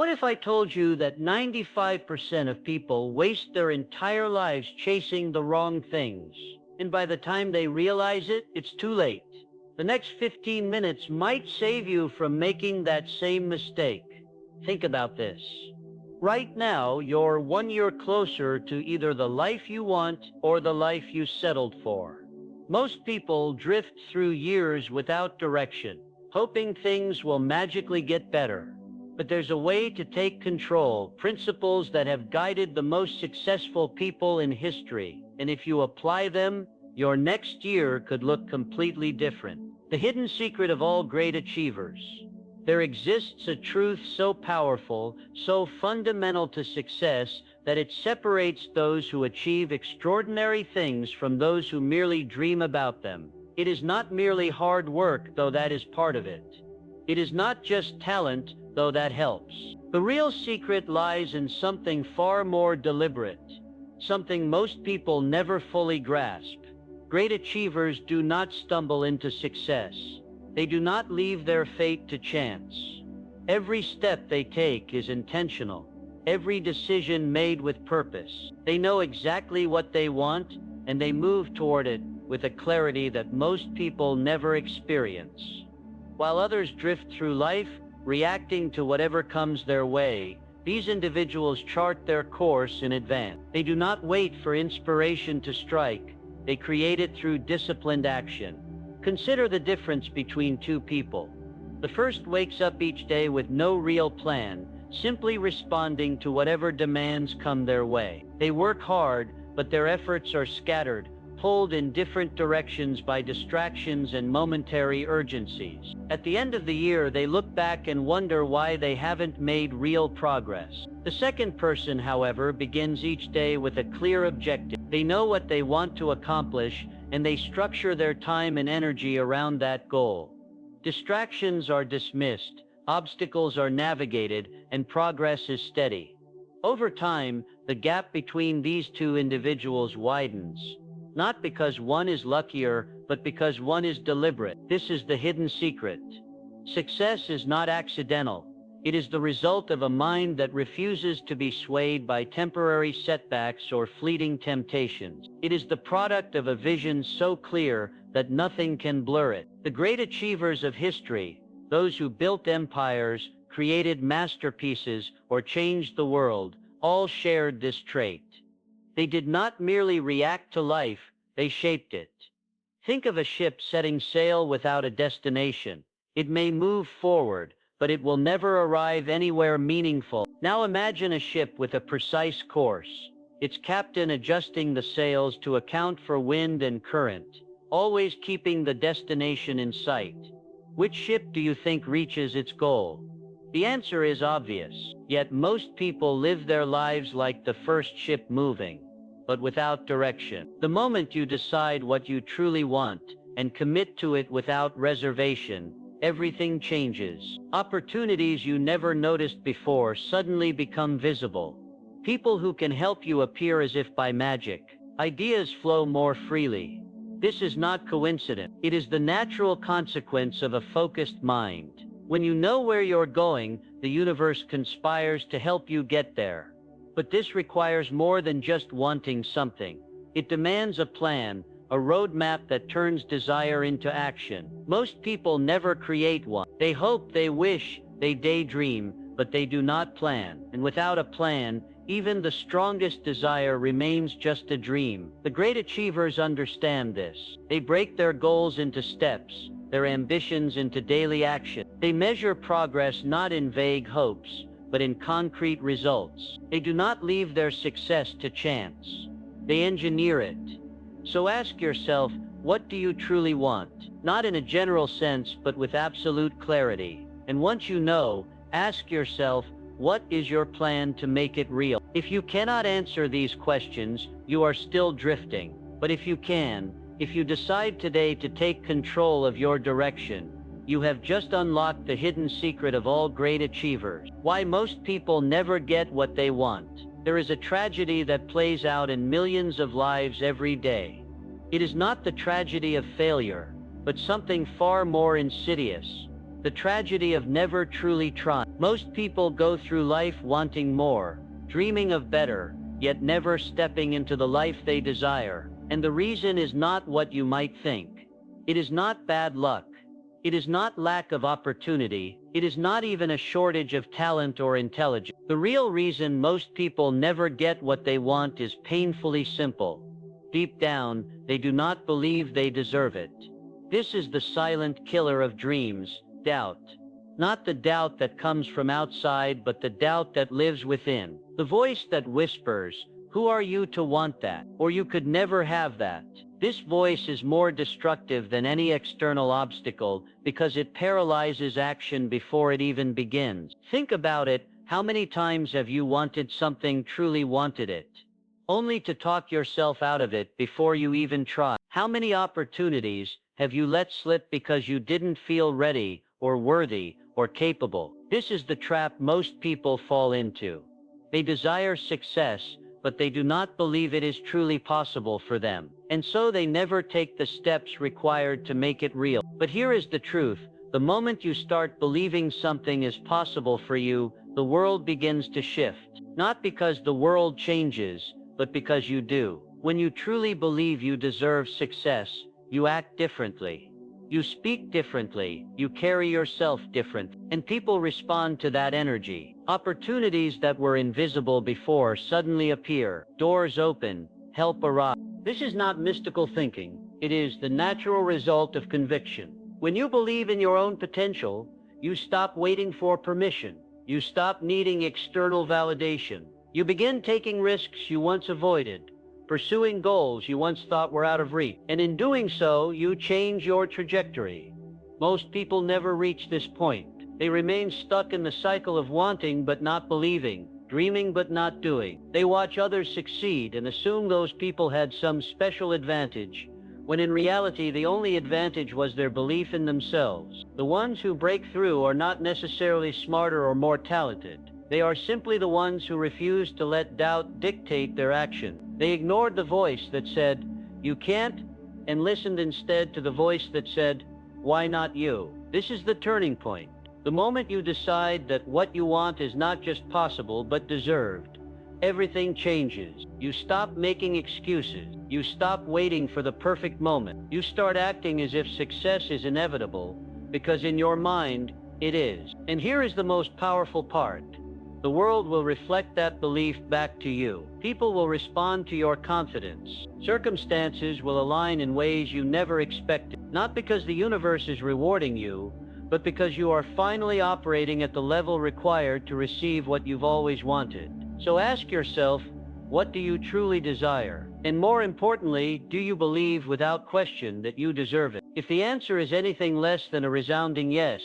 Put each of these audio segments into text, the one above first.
What if I told you that 95% of people waste their entire lives chasing the wrong things, and by the time they realize it, it's too late? The next 15 minutes might save you from making that same mistake. Think about this. Right now, you're 1 year closer to either the life you want or the life you settled for. Most people drift through years without direction, hoping things will magically get better. But there's a way to take control, principles that have guided the most successful people in history, and if you apply them, your next year could look completely different. The hidden secret of all great achievers. There exists a truth so powerful, so fundamental to success, that it separates those who achieve extraordinary things from those who merely dream about them. It is not merely hard work, though that is part of it. It is not just talent, though that helps. The real secret lies in something far more deliberate, something most people never fully grasp. Great achievers do not stumble into success. They do not leave their fate to chance. Every step they take is intentional, every decision made with purpose. They know exactly what they want, and they move toward it with a clarity that most people never experience. While others drift through life, reacting to whatever comes their way, these individuals chart their course in advance. They do not wait for inspiration to strike. They create it through disciplined action. Consider the difference between two people. The first wakes up each day with no real plan, simply responding to whatever demands come their way. They work hard, but their efforts are scattered, pulled in different directions by distractions and momentary urgencies. At the end of the year, they look back and wonder why they haven't made real progress. The second person, however, begins each day with a clear objective. They know what they want to accomplish, and they structure their time and energy around that goal. Distractions are dismissed, obstacles are navigated, and progress is steady. Over time, the gap between these two individuals widens, not because one is luckier, but because one is deliberate. This is the hidden secret. Success is not accidental. It is the result of a mind that refuses to be swayed by temporary setbacks or fleeting temptations. It is the product of a vision so clear that nothing can blur it. The great achievers of history, those who built empires, created masterpieces, or changed the world, all shared this trait. They did not merely react to life, they shaped it. Think of a ship setting sail without a destination. It may move forward, but it will never arrive anywhere meaningful. Now imagine a ship with a precise course, its captain adjusting the sails to account for wind and current, always keeping the destination in sight. Which ship do you think reaches its goal? The answer is obvious, yet most people live their lives like the first ship moving, but without direction. The moment you decide what you truly want and commit to it without reservation, everything changes. Opportunities you never noticed before suddenly become visible. People who can help you appear as if by magic. Ideas flow more freely. This is not coincidence. It is the natural consequence of a focused mind. When you know where you're going, the universe conspires to help you get there. But this requires more than just wanting something. It demands a plan, a roadmap that turns desire into action. Most people never create one. They hope, they wish, they daydream, but they do not plan. And without a plan, even the strongest desire remains just a dream. The great achievers understand this. They break their goals into steps, their ambitions into daily action. They measure progress not in vague hopes, but in concrete results. They do not leave their success to chance. They engineer it. So ask yourself, what do you truly want? Not in a general sense, but with absolute clarity. And once you know, ask yourself, what is your plan to make it real? If you cannot answer these questions, you are still drifting. But if you can, if you decide today to take control of your direction, you have just unlocked the hidden secret of all great achievers. Why most people never get what they want. There is a tragedy that plays out in millions of lives every day. It is not the tragedy of failure, but something far more insidious. The tragedy of never truly trying. Most people go through life wanting more, dreaming of better, yet never stepping into the life they desire. And the reason is not what you might think. It is not bad luck. It is not lack of opportunity. It is not even a shortage of talent or intelligence. The real reason most people never get what they want is painfully simple. Deep down, they do not believe they deserve it. This is the silent killer of dreams, doubt. Not the doubt that comes from outside, but the doubt that lives within. The voice that whispers, "Who are you to want that?" Or "You could never have that." This voice is more destructive than any external obstacle because it paralyzes action before it even begins. Think about it. How many times have you wanted something, truly wanted it, only to talk yourself out of it before you even try? How many opportunities have you let slip because you didn't feel ready or worthy or capable? This is the trap most people fall into. They desire success, but they do not believe it is truly possible for them. And so they never take the steps required to make it real. But here is the truth. The moment you start believing something is possible for you, the world begins to shift. Not because the world changes, but because you do. When you truly believe you deserve success, you act differently. You speak differently, you carry yourself different, and people respond to that energy. Opportunities that were invisible before suddenly appear, doors open, help arrive. This is not mystical thinking, it is the natural result of conviction. When you believe in your own potential, you stop waiting for permission. You stop needing external validation. You begin taking risks you once avoided, pursuing goals you once thought were out of reach. And in doing so, you change your trajectory. Most people never reach this point. They remain stuck in the cycle of wanting but not believing, dreaming but not doing. They watch others succeed and assume those people had some special advantage, when in reality the only advantage was their belief in themselves. The ones who break through are not necessarily smarter or more talented. They are simply the ones who refuse to let doubt dictate their action. They ignored the voice that said, "You can't," and listened instead to the voice that said, "Why not you?" This is the turning point. The moment you decide that what you want is not just possible but deserved, everything changes. You stop making excuses. You stop waiting for the perfect moment. You start acting as if success is inevitable, because in your mind, it is. And here is the most powerful part. The world will reflect that belief back to you. People will respond to your confidence. Circumstances will align in ways you never expected. Not because the universe is rewarding you, but because you are finally operating at the level required to receive what you've always wanted. So ask yourself, what do you truly desire? And more importantly, do you believe without question that you deserve it? If the answer is anything less than a resounding yes,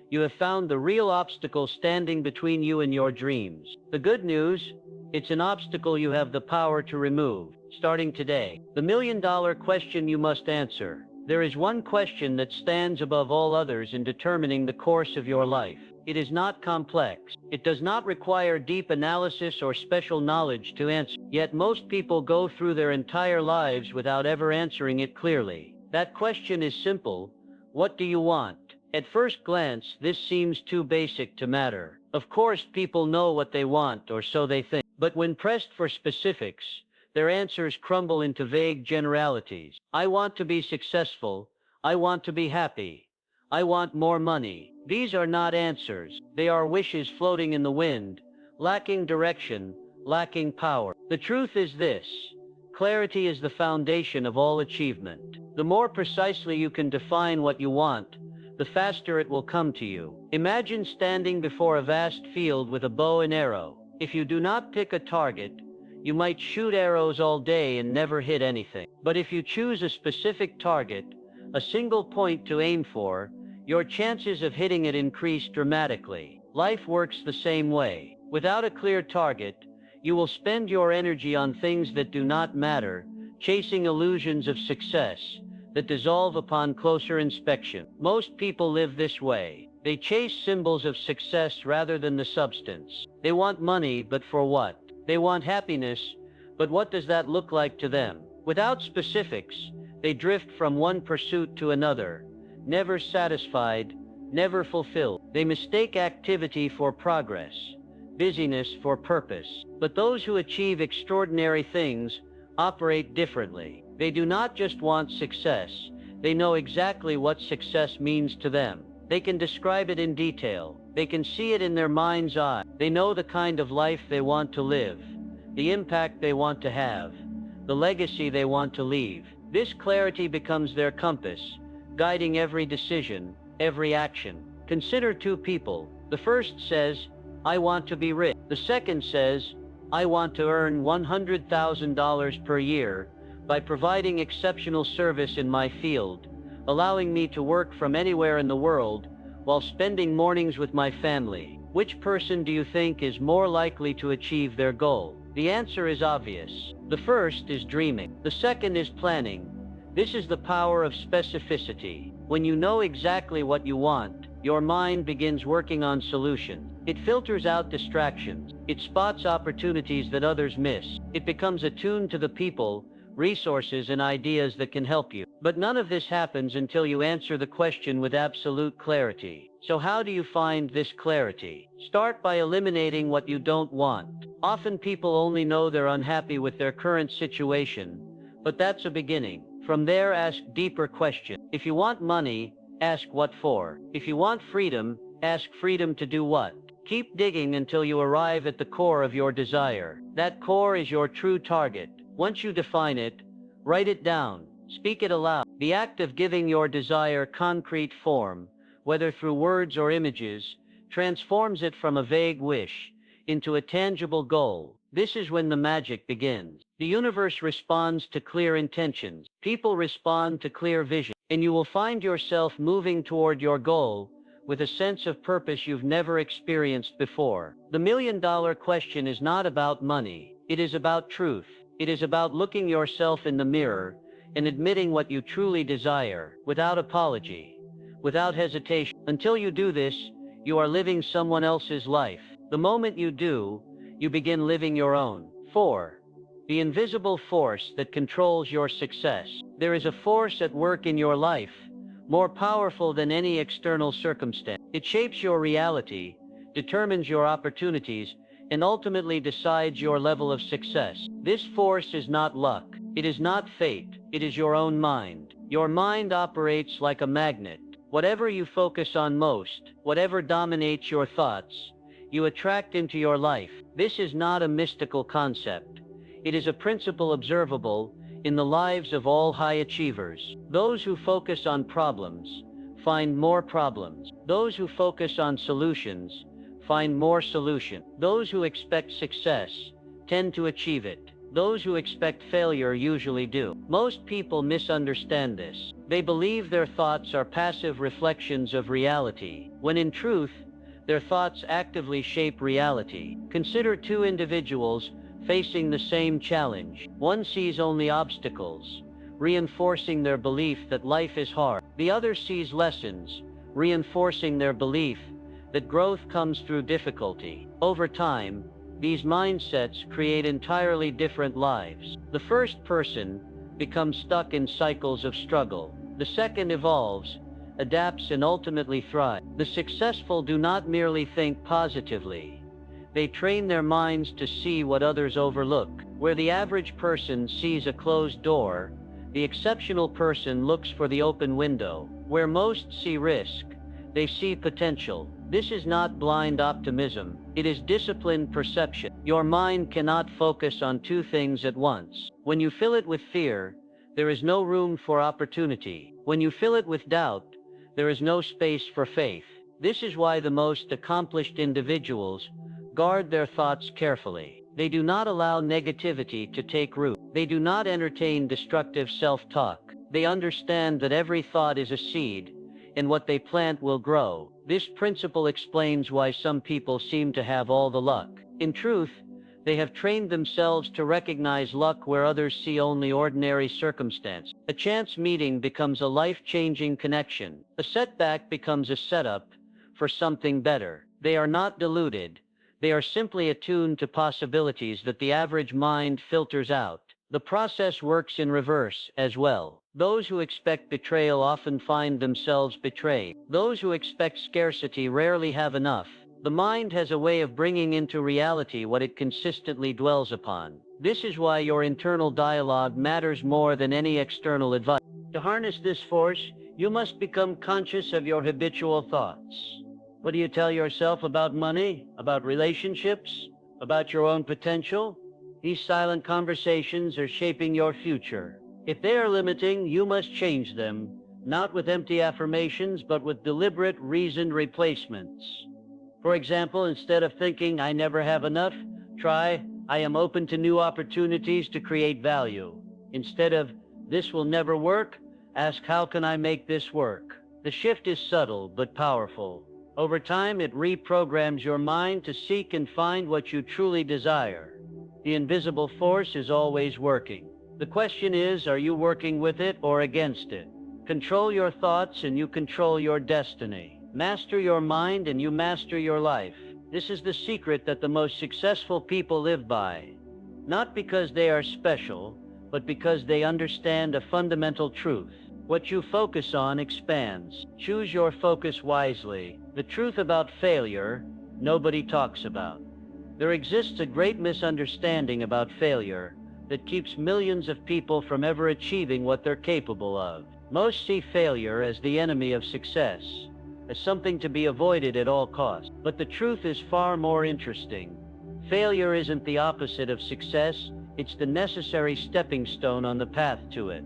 you have found the real obstacle standing between you and your dreams. The good news, it's an obstacle you have the power to remove, starting today. The million-dollar question you must answer. There is one question that stands above all others in determining the course of your life. It is not complex. It does not require deep analysis or special knowledge to answer. Yet most people go through their entire lives without ever answering it clearly. That question is simple. What do you want? At first glance, this seems too basic to matter. Of course, people know what they want, or so they think. But when pressed for specifics, their answers crumble into vague generalities. I want to be successful. I want to be happy. I want more money. These are not answers. They are wishes floating in the wind, lacking direction, lacking power. The truth is this. Clarity is the foundation of all achievement. The more precisely you can define what you want, the faster it will come to you. Imagine standing before a vast field with a bow and arrow. If you do not pick a target, you might shoot arrows all day and never hit anything. But if you choose a specific target, a single point to aim for, your chances of hitting it increase dramatically. Life works the same way. Without a clear target, you will spend your energy on things that do not matter, chasing illusions of success that dissolve upon closer inspection. Most people live this way. They chase symbols of success rather than the substance. They want money, but for what? They want happiness, but what does that look like to them? Without specifics, they drift from one pursuit to another, never satisfied, never fulfilled. They mistake activity for progress, busyness for purpose. But those who achieve extraordinary things operate differently. They do not just want success, they know exactly what success means to them. They can describe it in detail. They can see it in their mind's eye. They know the kind of life they want to live, the impact they want to have, the legacy they want to leave. This clarity becomes their compass, guiding every decision, every action. Consider two people. The first says, I want to be rich. The second says, I want to earn $100,000 per year by providing exceptional service in my field, allowing me to work from anywhere in the world while spending mornings with my family. Which person do you think is more likely to achieve their goal? The answer is obvious. The first is dreaming. The second is planning. This is the power of specificity. When you know exactly what you want, your mind begins working on solutions. It filters out distractions. It spots opportunities that others miss. It becomes attuned to the people, resources, and ideas that can help you. But none of this happens until you answer the question with absolute clarity. So how do you find this clarity? Start by eliminating what you don't want. Often people only know they're unhappy with their current situation, but that's a beginning. From there, ask deeper questions. If you want money, ask what for. If you want freedom, ask freedom to do what. Keep digging until you arrive at the core of your desire. That core is your true target. Once you define it, write it down, speak it aloud. The act of giving your desire concrete form, whether through words or images, transforms it from a vague wish into a tangible goal. This is when the magic begins. The universe responds to clear intentions. People respond to clear vision. And you will find yourself moving toward your goal with a sense of purpose you've never experienced before. The million-dollar question is not about money. It is about truth. It is about looking yourself in the mirror and admitting what you truly desire, without apology, without hesitation. Until you do this, you are living someone else's life. The moment you do, you begin living your own. 4. The invisible force that controls your success. There is a force at work in your life, more powerful than any external circumstance. It shapes your reality, determines your opportunities, and ultimately decides your level of success. This force is not luck. It is not fate. It is your own mind. Your mind operates like a magnet. Whatever you focus on most, whatever dominates your thoughts, you attract into your life. This is not a mystical concept. It is a principle observable in the lives of all high achievers. Those who focus on problems find more problems. Those who focus on solutions find more solutions. Those who expect success tend to achieve it. Those who expect failure usually do. Most people misunderstand this. They believe their thoughts are passive reflections of reality, when in truth, their thoughts actively shape reality. Consider two individuals facing the same challenge. One sees only obstacles, reinforcing their belief that life is hard. The other sees lessons, reinforcing their belief that growth comes through difficulty. Over time, these mindsets create entirely different lives. The first person becomes stuck in cycles of struggle. The second evolves, adapts, and ultimately thrives. The successful do not merely think positively. They train their minds to see what others overlook. Where the average person sees a closed door, the exceptional person looks for the open window. Where most see risk, they see potential. This is not blind optimism. It is disciplined perception. Your mind cannot focus on two things at once. When you fill it with fear, there is no room for opportunity. When you fill it with doubt, there is no space for faith. This is why the most accomplished individuals guard their thoughts carefully. They do not allow negativity to take root. They do not entertain destructive self-talk. They understand that every thought is a seed, and what they plant will grow. This principle explains why some people seem to have all the luck. In truth, they have trained themselves to recognize luck where others see only ordinary circumstance. A chance meeting becomes a life-changing connection. A setback becomes a setup for something better. They are not deluded. They are simply attuned to possibilities that the average mind filters out. The process works in reverse as well. Those who expect betrayal often find themselves betrayed. Those who expect scarcity rarely have enough. The mind has a way of bringing into reality what it consistently dwells upon. This is why your internal dialogue matters more than any external advice. To harness this force, you must become conscious of your habitual thoughts. What do you tell yourself about money, about relationships, about your own potential? These silent conversations are shaping your future. If they are limiting, you must change them, not with empty affirmations, but with deliberate, reasoned replacements. For example, instead of thinking, I never have enough, try, I am open to new opportunities to create value. Instead of, this will never work, ask, how can I make this work? The shift is subtle but powerful. Over time, it reprograms your mind to seek and find what you truly desire. The invisible force is always working. The question is, are you working with it or against it? Control your thoughts and you control your destiny. Master your mind and you master your life. This is the secret that the most successful people live by. Not because they are special, but because they understand a fundamental truth. What you focus on expands. Choose your focus wisely. The truth about failure, nobody talks about. There exists a great misunderstanding about failure that keeps millions of people from ever achieving what they're capable of. Most see failure as the enemy of success, as something to be avoided at all costs. But the truth is far more interesting. Failure isn't the opposite of success, it's the necessary stepping stone on the path to it.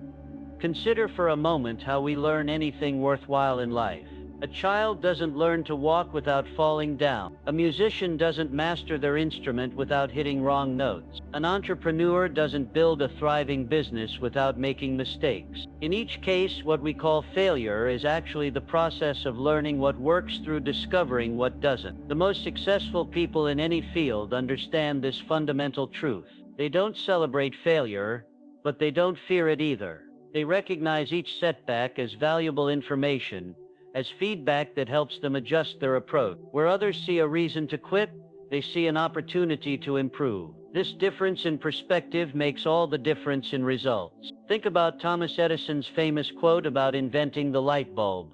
Consider for a moment how we learn anything worthwhile in life. A child doesn't learn to walk without falling down. A musician doesn't master their instrument without hitting wrong notes. An entrepreneur doesn't build a thriving business without making mistakes. In each case, what we call failure is actually the process of learning what works through discovering what doesn't. The most successful people in any field understand this fundamental truth. They don't celebrate failure, but they don't fear it either. They recognize each setback as valuable information, as feedback that helps them adjust their approach. Where others see a reason to quit, they see an opportunity to improve. This difference in perspective makes all the difference in results. Think about Thomas Edison's famous quote about inventing the light bulb.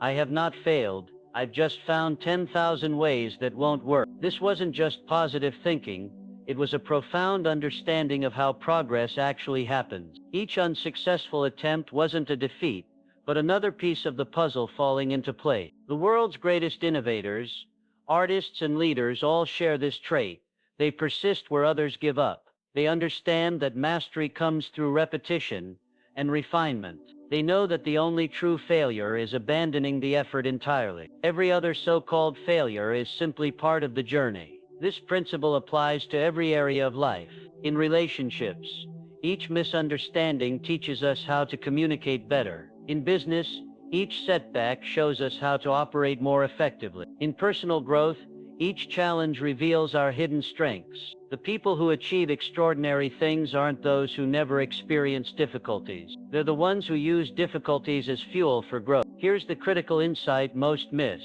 I have not failed, I've just found 10,000 ways that won't work. This wasn't just positive thinking, it was a profound understanding of how progress actually happens. Each unsuccessful attempt wasn't a defeat, but another piece of the puzzle falling into place. The world's greatest innovators, artists and leaders all share this trait. They persist where others give up. They understand that mastery comes through repetition and refinement. They know that the only true failure is abandoning the effort entirely. Every other so-called failure is simply part of the journey. This principle applies to every area of life. In relationships, each misunderstanding teaches us how to communicate better. In business, each setback shows us how to operate more effectively. In personal growth, each challenge reveals our hidden strengths. The people who achieve extraordinary things aren't those who never experience difficulties. They're the ones who use difficulties as fuel for growth. Here's the critical insight most miss.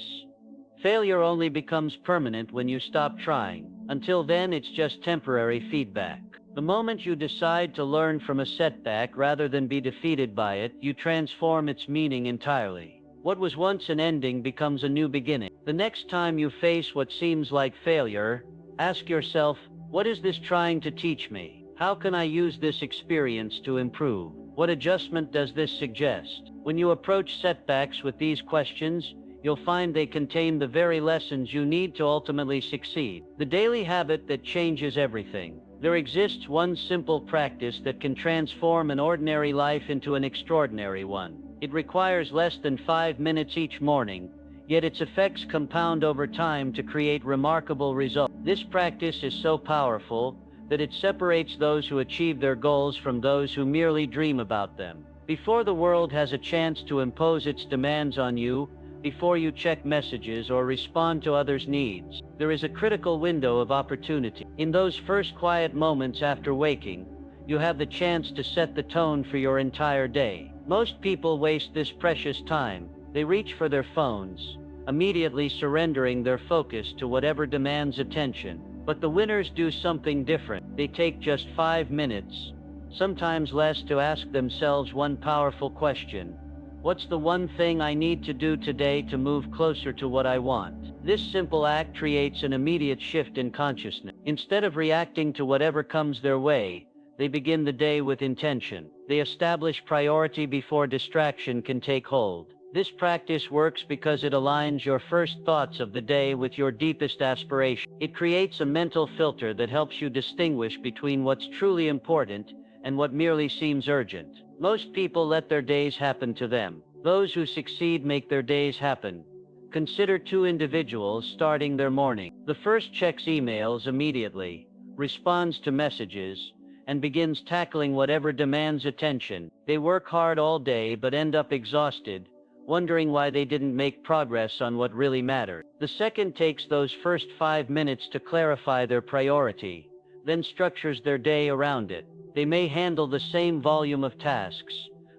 Failure only becomes permanent when you stop trying. Until then, it's just temporary feedback. The moment you decide to learn from a setback rather than be defeated by it, you transform its meaning entirely. What was once an ending becomes a new beginning. The next time you face what seems like failure, ask yourself, what is this trying to teach me? How can I use this experience to improve? What adjustment does this suggest? When you approach setbacks with these questions, you'll find they contain the very lessons you need to ultimately succeed. The daily habit that changes everything. There exists one simple practice that can transform an ordinary life into an extraordinary one. It requires less than 5 minutes each morning, yet its effects compound over time to create remarkable results. This practice is so powerful that it separates those who achieve their goals from those who merely dream about them. Before the world has a chance to impose its demands on you, before you check messages or respond to others' needs, there is a critical window of opportunity. In those first quiet moments after waking, you have the chance to set the tone for your entire day. Most people waste this precious time. They reach for their phones, immediately surrendering their focus to whatever demands attention. But the winners do something different. They take just 5 minutes, sometimes less, to ask themselves one powerful question. What's the one thing I need to do today to move closer to what I want? This simple act creates an immediate shift in consciousness. Instead of reacting to whatever comes their way, they begin the day with intention. They establish priority before distraction can take hold. This practice works because it aligns your first thoughts of the day with your deepest aspiration. It creates a mental filter that helps you distinguish between what's truly important and what merely seems urgent. Most people let their days happen to them. Those who succeed make their days happen. Consider two individuals starting their morning. The first checks emails immediately, responds to messages, and begins tackling whatever demands attention. They work hard all day but end up exhausted, wondering why they didn't make progress on what really mattered. The second takes those first 5 minutes to clarify their priority, then structures their day around it. They may handle the same volume of tasks,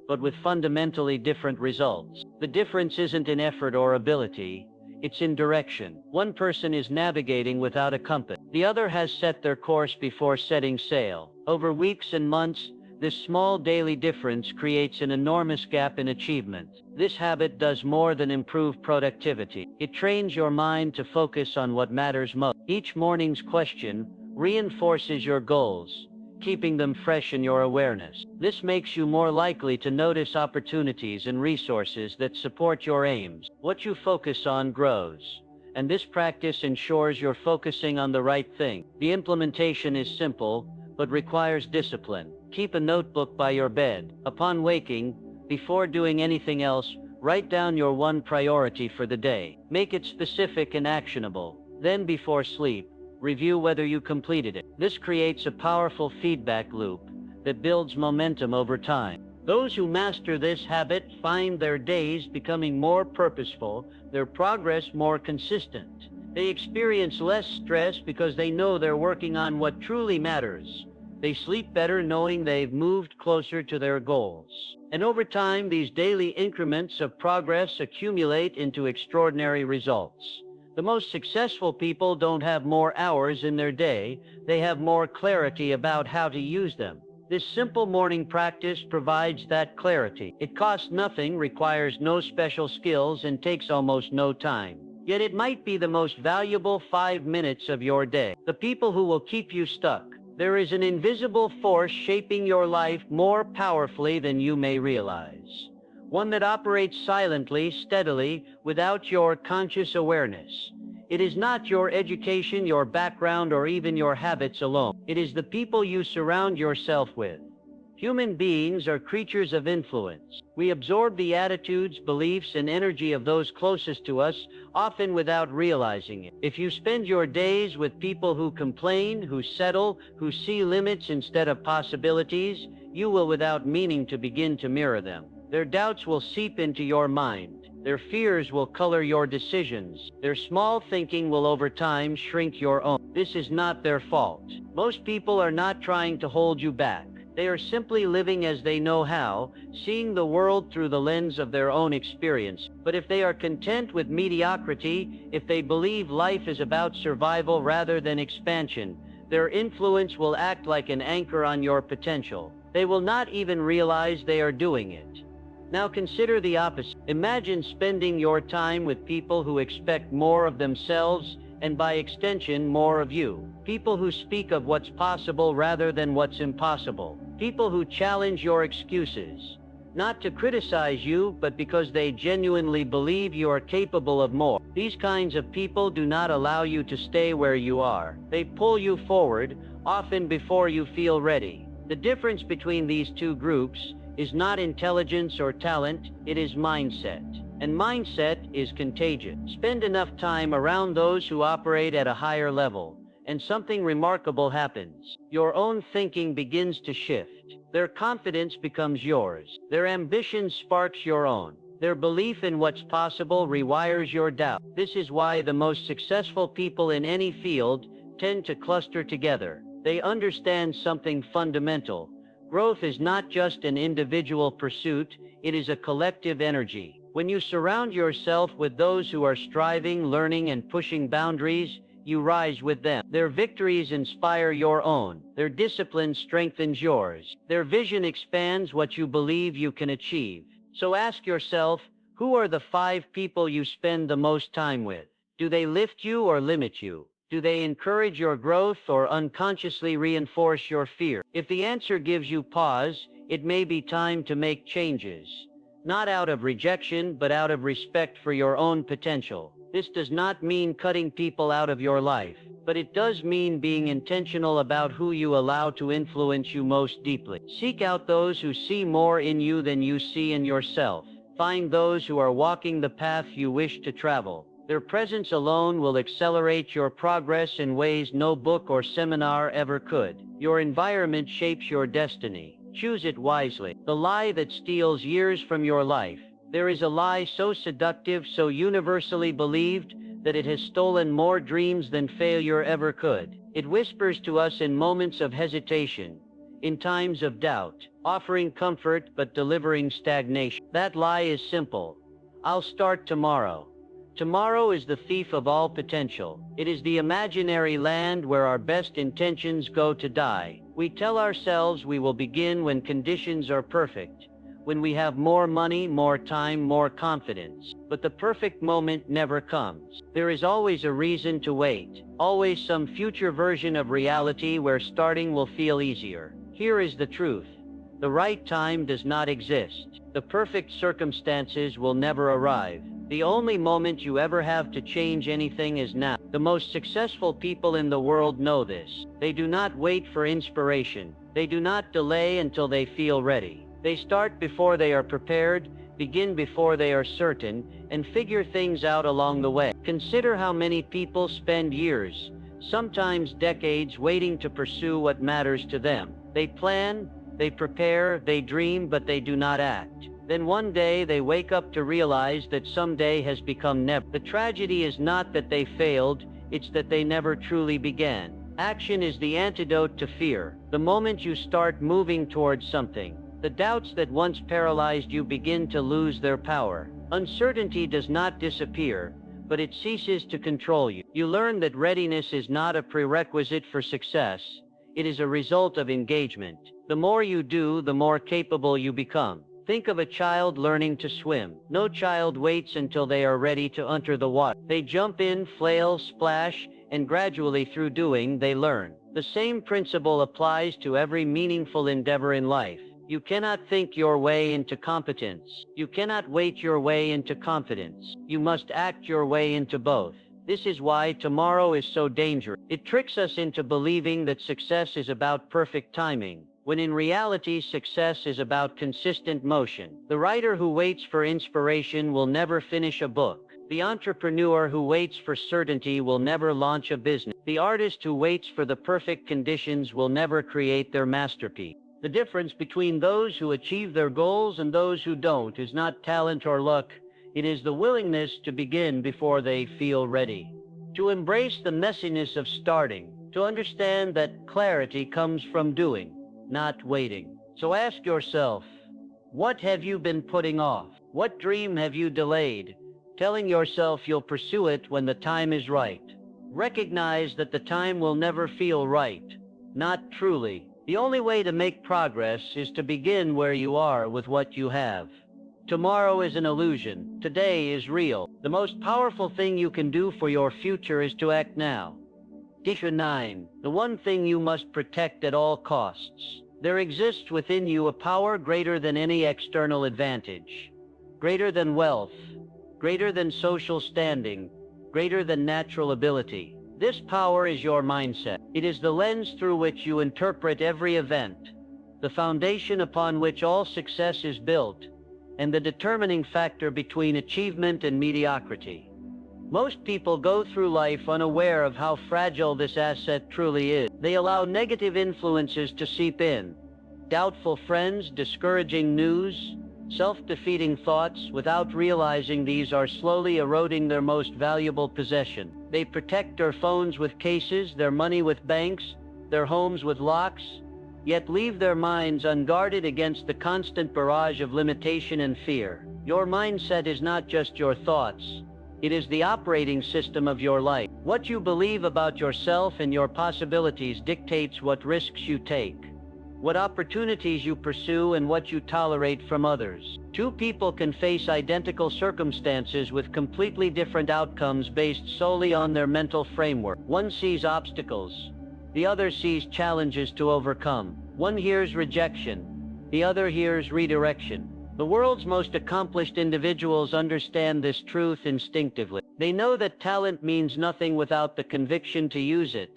but with fundamentally different results. The difference isn't in effort or ability, it's in direction. One person is navigating without a compass. The other has set their course before setting sail. Over weeks and months, this small daily difference creates an enormous gap in achievement. This habit does more than improve productivity. It trains your mind to focus on what matters most. Each morning's question reinforces your goals, keeping them fresh in your awareness. This makes you more likely to notice opportunities and resources that support your aims. What you focus on grows, and this practice ensures you're focusing on the right thing. The implementation is simple, but requires discipline. Keep a notebook by your bed. Upon waking, before doing anything else, write down your one priority for the day. Make it specific and actionable. Then, before sleep, review whether you completed it. This creates a powerful feedback loop that builds momentum over time. Those who master this habit find their days becoming more purposeful, their progress more consistent. They experience less stress because they know they're working on what truly matters. They sleep better knowing they've moved closer to their goals. And over time, these daily increments of progress accumulate into extraordinary results. The most successful people don't have more hours in their day, they have more clarity about how to use them. This simple morning practice provides that clarity. It costs nothing, requires no special skills, and takes almost no time. Yet it might be the most valuable 5 minutes of your day. The people who will keep you stuck. There is an invisible force shaping your life more powerfully than you may realize. One that operates silently, steadily, without your conscious awareness. It is not your education, your background, or even your habits alone. It is the people you surround yourself with. Human beings are creatures of influence. We absorb the attitudes, beliefs, and energy of those closest to us, often without realizing it. If you spend your days with people who complain, who settle, who see limits instead of possibilities, you will, without meaning to, begin to mirror them. Their doubts will seep into your mind. Their fears will color your decisions. Their small thinking will over time shrink your own. This is not their fault. Most people are not trying to hold you back. They are simply living as they know how, seeing the world through the lens of their own experience. But if they are content with mediocrity, if they believe life is about survival rather than expansion, their influence will act like an anchor on your potential. They will not even realize they are doing it. Now consider the opposite. Imagine spending your time with people who expect more of themselves and by extension more of you. People who speak of what's possible rather than what's impossible. People who challenge your excuses, not to criticize you, but because they genuinely believe you are capable of more. These kinds of people do not allow you to stay where you are. They pull you forward, often before you feel ready. The difference between these two groups is not intelligence or talent, it is mindset. And mindset is contagious. Spend enough time around those who operate at a higher level, and something remarkable happens. Your own thinking begins to shift. Their confidence becomes yours. Their ambition sparks your own. Their belief in what's possible rewires your doubt. This is why the most successful people in any field tend to cluster together. They understand something fundamental. Growth is not just an individual pursuit, it is a collective energy. When you surround yourself with those who are striving, learning, and pushing boundaries, you rise with them. Their victories inspire your own. Their discipline strengthens yours. Their vision expands what you believe you can achieve. So ask yourself, who are the 5 people you spend the most time with? Do they lift you or limit you? Do they encourage your growth or unconsciously reinforce your fear? If the answer gives you pause, it may be time to make changes. Not out of rejection, but out of respect for your own potential. This does not mean cutting people out of your life, but it does mean being intentional about who you allow to influence you most deeply. Seek out those who see more in you than you see in yourself. Find those who are walking the path you wish to travel. Their presence alone will accelerate your progress in ways no book or seminar ever could. Your environment shapes your destiny. Choose it wisely. The lie that steals years from your life. There is a lie so seductive, so universally believed, that it has stolen more dreams than failure ever could. It whispers to us in moments of hesitation, in times of doubt, offering comfort but delivering stagnation. That lie is simple. I'll start tomorrow. Tomorrow is the thief of all potential. It is the imaginary land where our best intentions go to die. We tell ourselves we will begin when conditions are perfect, when we have more money, more time, more confidence. But the perfect moment never comes. There is always a reason to wait, always some future version of reality where starting will feel easier. Here is the truth. The right time does not exist. The perfect circumstances will never arrive. The only moment you ever have to change anything is now. The most successful people in the world know this. They do not wait for inspiration. They do not delay until they feel ready. They start before they are prepared, begin before they are certain, and figure things out along the way. Consider how many people spend years, sometimes decades, waiting to pursue what matters to them. They plan, they prepare, they dream, but they do not act. Then one day they wake up to realize that someday has become never. The tragedy is not that they failed, it's that they never truly began. Action is the antidote to fear. The moment you start moving towards something, the doubts that once paralyzed you begin to lose their power. Uncertainty does not disappear, but it ceases to control you. You learn that readiness is not a prerequisite for success. It is a result of engagement. The more you do, the more capable you become. Think of a child learning to swim. No child waits until they are ready to enter the water. They jump in, flail, splash, and gradually through doing, they learn. The same principle applies to every meaningful endeavor in life. You cannot think your way into competence. You cannot wait your way into confidence. You must act your way into both. This is why tomorrow is so dangerous. It tricks us into believing that success is about perfect timing, when in reality success is about consistent motion. The writer who waits for inspiration will never finish a book. The entrepreneur who waits for certainty will never launch a business. The artist who waits for the perfect conditions will never create their masterpiece. The difference between those who achieve their goals and those who don't is not talent or luck. It is the willingness to begin before they feel ready. To embrace the messiness of starting. To understand that clarity comes from doing, not waiting. So ask yourself, what have you been putting off? What dream have you delayed, telling yourself you'll pursue it when the time is right? Recognize that the time will never feel right, not truly. The only way to make progress is to begin where you are with what you have. Tomorrow is an illusion. Today is real. The most powerful thing you can do for your future is to act now. Issue 9. The one thing you must protect at all costs. There exists within you a power greater than any external advantage, greater than wealth, greater than social standing, greater than natural ability. This power is your mindset. It is the lens through which you interpret every event, the foundation upon which all success is built, and the determining factor between achievement and mediocrity. Most people go through life unaware of how fragile this asset truly is. They allow negative influences to seep in. Doubtful friends, discouraging news, self-defeating thoughts, without realizing these are slowly eroding their most valuable possession. They protect their phones with cases, their money with banks, their homes with locks, yet leave their minds unguarded against the constant barrage of limitation and fear. Your mindset is not just your thoughts. It is the operating system of your life. What you believe about yourself and your possibilities dictates what risks you take, what opportunities you pursue, and what you tolerate from others. Two people can face identical circumstances with completely different outcomes based solely on their mental framework. One sees obstacles, the other sees challenges to overcome. One hears rejection, the other hears redirection. The world's most accomplished individuals understand this truth instinctively. They know that talent means nothing without the conviction to use it,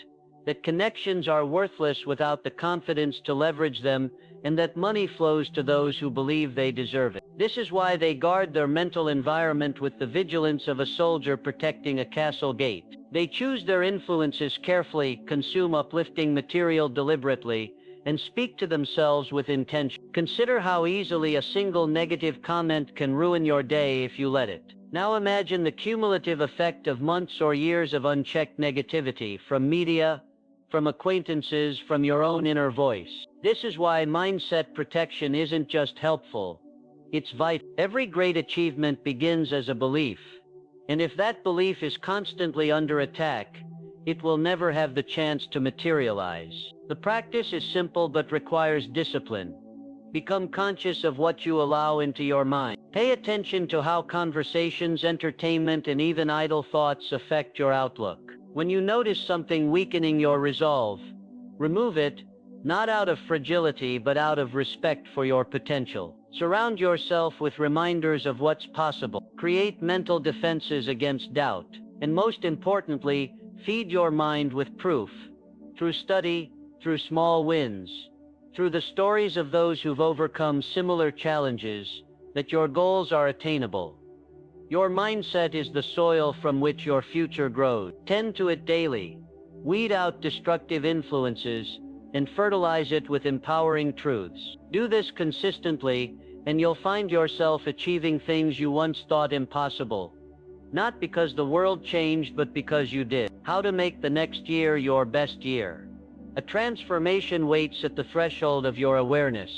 that connections are worthless without the confidence to leverage them, and that money flows to those who believe they deserve it. This is why they guard their mental environment with the vigilance of a soldier protecting a castle gate. They choose their influences carefully, consume uplifting material deliberately, and speak to themselves with intention. Consider how easily a single negative comment can ruin your day if you let it. Now imagine the cumulative effect of months or years of unchecked negativity from media, from acquaintances, from your own inner voice. This is why mindset protection isn't just helpful, it's vital. Every great achievement begins as a belief, and if that belief is constantly under attack, it will never have the chance to materialize. The practice is simple but requires discipline. Become conscious of what you allow into your mind. Pay attention to how conversations, entertainment, and even idle thoughts affect your outlook. When you notice something weakening your resolve, remove it, not out of fragility but out of respect for your potential. Surround yourself with reminders of what's possible. Create mental defenses against doubt. And most importantly, feed your mind with proof. Through study, through small wins, through the stories of those who've overcome similar challenges, that your goals are attainable. Your mindset is the soil from which your future grows. Tend to it daily. Weed out destructive influences and fertilize it with empowering truths. Do this consistently, and you'll find yourself achieving things you once thought impossible. Not because the world changed, but because you did. How to make the next year your best year. A transformation waits at the threshold of your awareness.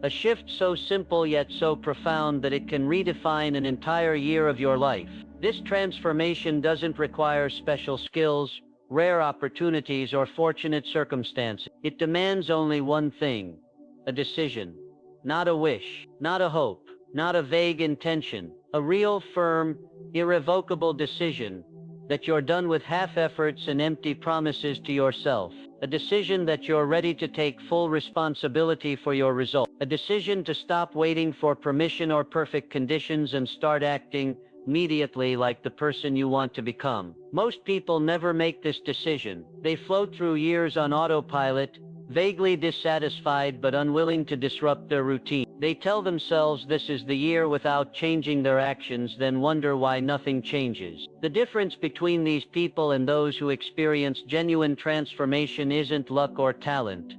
A shift so simple yet so profound that it can redefine an entire year of your life. This transformation doesn't require special skills, rare opportunities, or fortunate circumstances. It demands only one thing: a decision. Not a wish, not a hope, not a vague intention. A real, firm, irrevocable decision that you're done with half efforts and empty promises to yourself. A decision that you're ready to take full responsibility for your result. A decision to stop waiting for permission or perfect conditions and start acting immediately like the person you want to become. Most people never make this decision. They float through years on autopilot, vaguely dissatisfied but unwilling to disrupt their routine. They tell themselves this is the year without changing their actions, then wonder why nothing changes. The difference between these people and those who experience genuine transformation isn't luck or talent.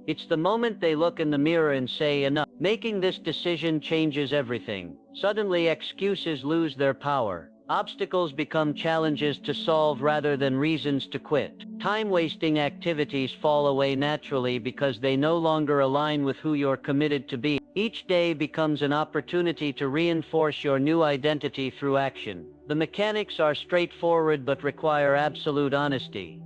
It's the moment they look in the mirror and say, enough. Making this decision changes everything. Suddenly excuses lose their power. Obstacles become challenges to solve rather than reasons to quit. Time-wasting activities fall away naturally because they no longer align with who you're committed to be. Each day becomes an opportunity to reinforce your new identity through action. The mechanics are straightforward but require absolute honesty.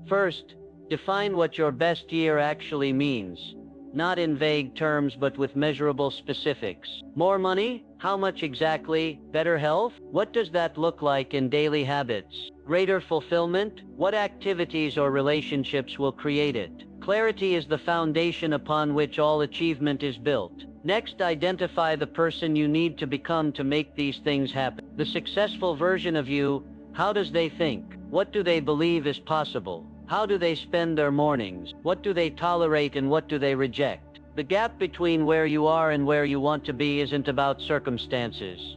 First, define what your best year actually means. Not in vague terms but with measurable specifics. More money? How much exactly? Better health? What does that look like in daily habits? Greater fulfillment? What activities or relationships will create it? Clarity is the foundation upon which all achievement is built. Next, identify the person you need to become to make these things happen. The successful version of you, how does they think? What do they believe is possible? How do they spend their mornings? What do they tolerate and what do they reject? The gap between where you are and where you want to be isn't about circumstances.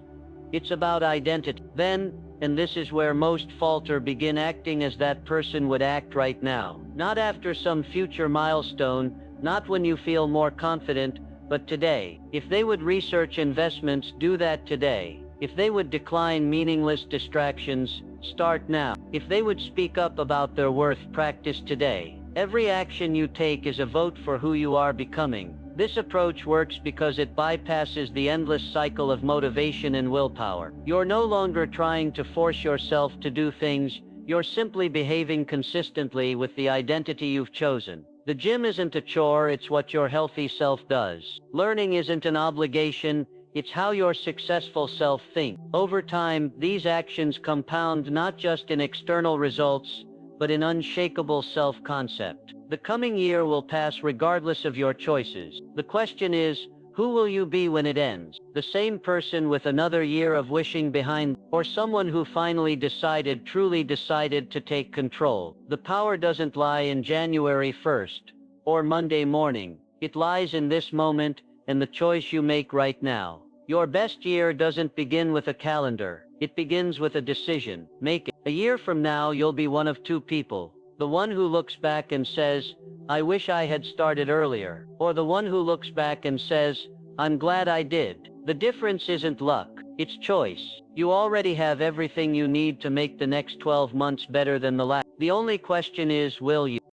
It's about identity. Then, and this is where most falter, begin acting as that person would act right now. Not after some future milestone, not when you feel more confident, but today. If they would research investments, do that today. If they would decline meaningless distractions, start now. If they would speak up about their worth, practice today. Every action you take is a vote for who you are becoming. This approach works because it bypasses the endless cycle of motivation and willpower. You're no longer trying to force yourself to do things, you're simply behaving consistently with the identity you've chosen. The gym isn't a chore, it's what your healthy self does. Learning isn't an obligation, it's how your successful self thinks. Over time, these actions compound not just in external results, but in unshakable self-concept. The coming year will pass regardless of your choices. The question is, who will you be when it ends? The same person with another year of wishing behind, or someone who finally truly decided to take control? The power doesn't lie in January 1st or Monday morning. It lies in this moment and the choice you make right now. Your best year doesn't begin with a calendar. It begins with a decision. Make it. A year from now, you'll be one of two people. The one who looks back and says, I wish I had started earlier. Or the one who looks back and says, I'm glad I did. The difference isn't luck, it's choice. You already have everything you need to make the next 12 months better than the last. The only question is, will you?